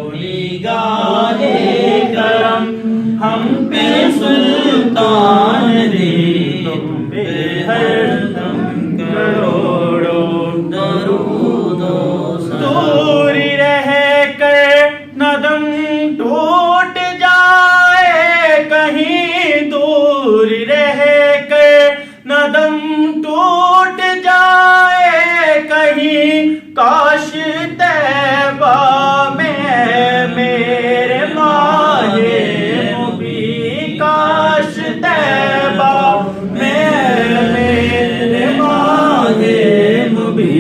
निगाहे करम हम पे सुल्तान दे, तुम पे हरदम करोड़ों दरूदो दूरी रह कर नदम टूट जाए, कहीं दूर रह कर नदम टूट जाए, कहीं काश तैबा में मेरे माहे मुबी, काश तैबा में मेरे माहे मुबी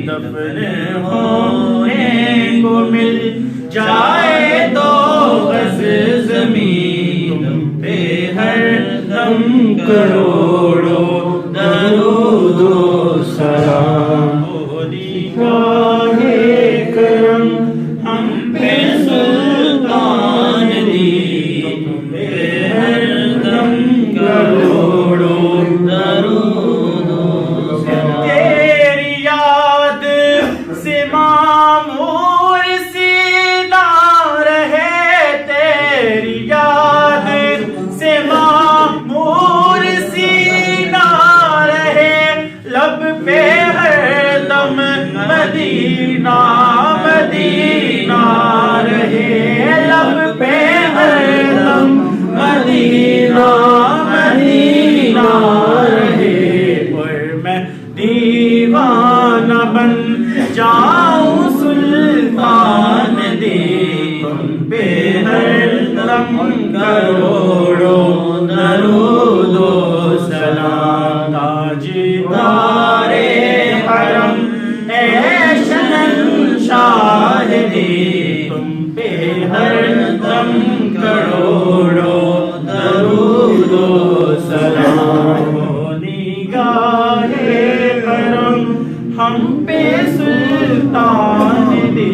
दफन होने को मिल जाए तो बस ज़मीन पे हर दम करोड़ों दरूदो सलाम। निगाहे करम हम पे सुल्तान दी, तुम पे हरदम करोड़ों दरूदो सलाम। तेरी याद से मामूर सी ना रहे, तेरी याद से मामूर सी ना रहे, लब पे हरदम मदीना मदीना रहे, लब पे हरदम मदीना मदीना रहे। और मैं दीवाना बन जाऊं सुल्तान दे, तुम पे हरदम करोड़ों दरूदो सलाम। ताजदारे हरम शहंशाह दे, तुम पे हरदम करोड़ों दरूदो सलाम। निगाहे करम हम पे सुल्तान दे,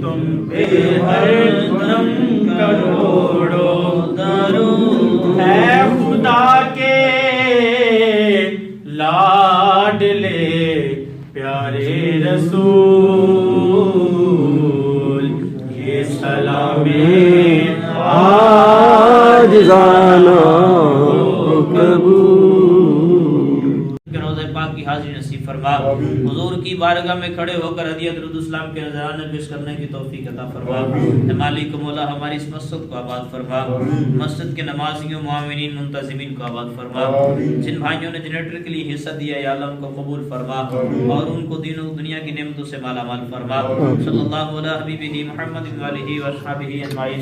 तुम पे हरदम करोड़ों दरूद। है खुदा के लाडले प्यारे रसूल, ये सलामे आजिज़ाना की हाजिरी नसीब फरमा। हुजूर की बारगाह में खड़े होकर हदियत दुरूद-उस-सलाम के नज़राने पेश करने की तौफीक अता फरमा। मालिक मौला हमारी इस मस्जिद को आबाद फरमा, मस्जिद के नमाजियों मुआमिनीन मुंतज़िमीन को आबाद फरमा। जिन भाइयों ने जनरेटर के लिए हिस्सा दिया या अल्लाह उनको कबूल फरमा और उनको दीन और दुनिया की नेमतों से मालामाल फरमा। सल्लल्लाहु अलैहि हबीबिही मुहम्मद व आलिहि व अस्हाबिही अजमाइन।